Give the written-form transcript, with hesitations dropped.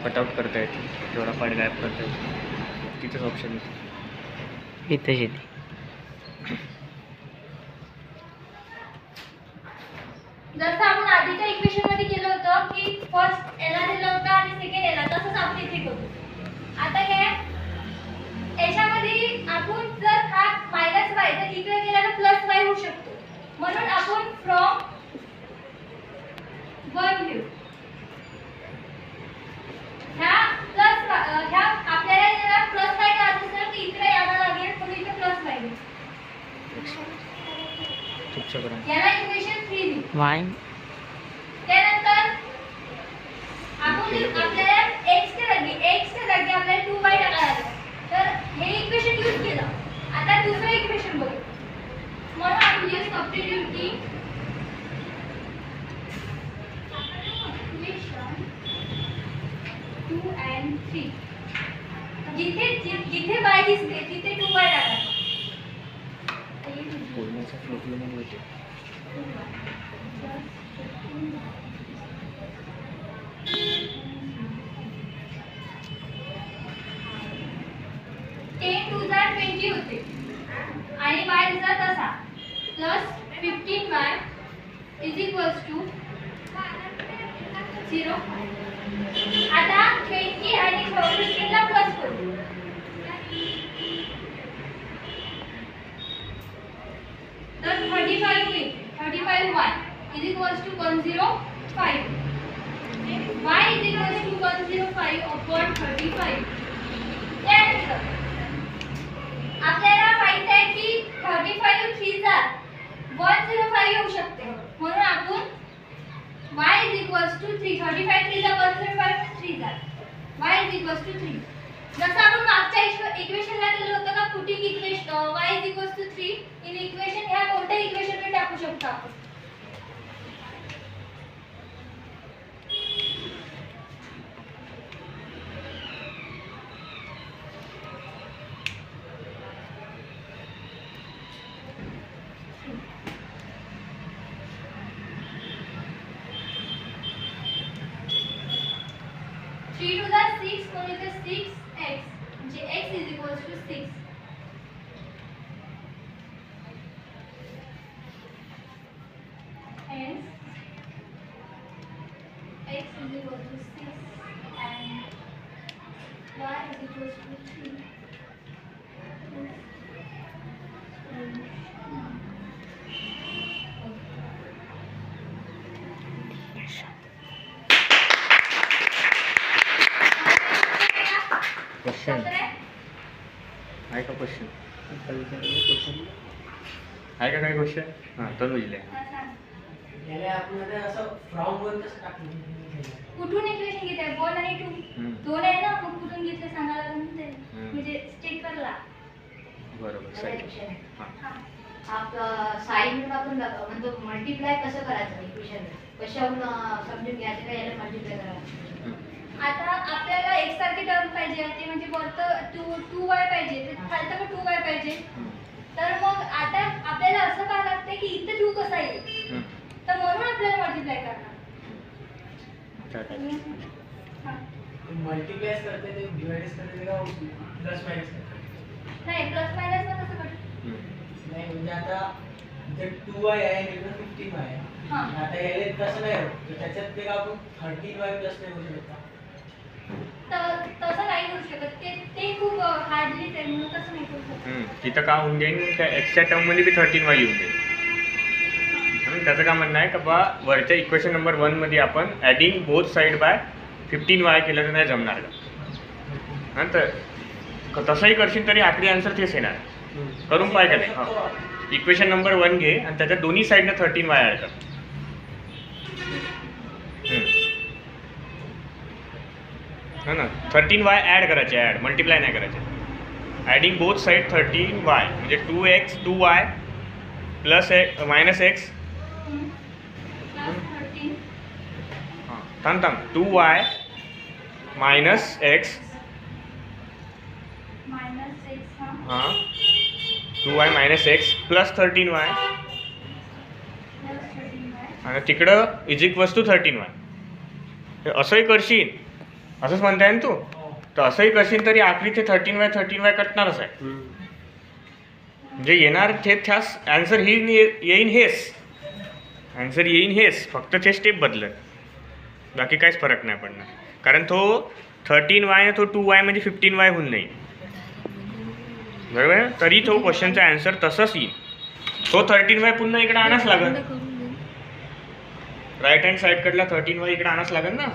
Cutout करता येते, तेवढा पार्ट गायब करता येते, तिथंच ऑप्शन येते. इथेच येते. जसं आपण आधीच्या इक्वेशन मध्ये केलं होतं की फर्स्ट याला दिलं होतं आणि सेकंड याला, तसंच आपण इथे करू. आता काय याच्यामध्ये आपण जर हा मायनस वाय तर इकडे गेला तर प्लस वाय होऊ शकतो, म्हणून आपण फ्रॉम 1 घेऊ. ह्या प्लस ह्या आपल्याला याला प्लस वाय करायचं असेल तर इकडे यावं लागेल, म्हणून इथे प्लस वाय घेऊ. याला इक्वेशन 3 घेऊ. वाय त्यानंतर आपण आपल्याला x च्या जागी आपल्याला 2y टाकायला लागेल, तर हे इक्वेशन यूज केलं. आता दुसरं इक्वेशन बघू, म्हणून आपण यूज सबस्टिट्यूट की इक्वेशन 2 and 3 जिथे y दिसते तिथे 2y टाकायचं. बोलण्याचा फ्लो म्हणून होते. होते आणि y चा तसा plus 15y is equals to 0. आता 20 आणि 15 ला प्लस करू, तर 35 होईल. 35y is equals to 105. y is equals to 105 upon 35. त्यानंतर आपल्याला माहित आहे की 35 3 जार 105 होऊ शकते, म्हणून आपण y is equals to 3. 35 3 jar 105 3 jar y is equals to 3. जसं आपण मागच्या इक्वेशनला केलं होतं का putting equation y is equals to 3 in equation, ह्या कोणत्या इक्वेशनमध्ये टाकू शकतो आपण. Three to the 6 म्हणून इथे 6x म्हणजे x is equals to 6. Hence x is equal to 6 and y is equals to 3. Question आहे का? क्वेश्चन आहे का? काय क्वेश्चन? हां तनुजले कुठून इक्वेशन घेत आहे? 1 आणि 2 दोन आहे ना, मग कुठून घेतले सांगायला लागेल ते, म्हणजे स्टिकरला. बरोबर साईड. हां आप साइन में आपण म्हणजे मल्टिप्लाय कसं करायचं इक्वेशन कशावरून समजून घ्यायचं का याला मल्टिप्लाय करायचं. आता आपल्याला एक सारखी टर्म पाहिजे, ते म्हणजे वरतं 2y पाहिजे, ते खालतं पण 2y पाहिजे. तर मग आता आपल्याला असं काय लागतं की इथे 2 कसा येईल, तर म्हणून आपल्याला मल्टिप्लाय करणार. मल्टीप्लाय करते ते डिवाइड करते का प्लस मायनस करते? नाही, प्लस मायनस ना कसं करतो? नाही म्हणजे आता इथे 2y आहे आणि इथे 15y आहे. हां, आता याले कसं नाही होत, तर त्याच्यात ते आपण 13y प्लस नाही करू शकता. तर तसं नाही करू शकत, ते खूप हार्डली आहे, म्हणून तसं नाही करू शकत. तिथं का होऊन जाईल त्या एक्सच्या टर्ममध्ये बी 13y येऊन जाईल. आणि त्याचं काय म्हणणं आहे का बा वरच्या इक्वेशन नंबर 1 मध्ये आपण adding both side by 15y केलं तर नाही जमणार का? नंतर तसंही करशील तरी आखरी आन्सर तेच येणार. करून पाहिजे नाही. हां इक्वेशन नंबर 1 घे आणि त्याच्या दोन्ही साईडनं 13y ॲड कर. है ना, 13y ॲड करायचे, ॲड मल्टिप्लाय नाही करायचे. ॲडिंग बोथ साईड 13y म्हणजे 2x 2y plus minus x. हां थांब 2y मायनस एक्स. हां 2y minus x plus 13y आणि तिकडं इज इक्वल्स टू 13y. असंही करशील असंच म्हणताय ना तू? हो. तर असंही करशील तरी आखरी ते 13y कटणारच आहे. म्हणजे येणार ते त्यास ॲन्सर ही येईन हेच, ॲन्सर येईन हेच, फक्त ते स्टेप बदलत, बाकी काहीच फरक नाही पडणार. कारण तो 13y तो 2y म्हणजे 15y होऊन नाही, बरोबर आहे? तरी तो क्वेश्चनचा ॲन्सर तसंच येईल. तो 13y पुन्हा इकडे आणाच लागेल, राईट हँड साईडकडला 13y इकडे आणाच लागेल ना.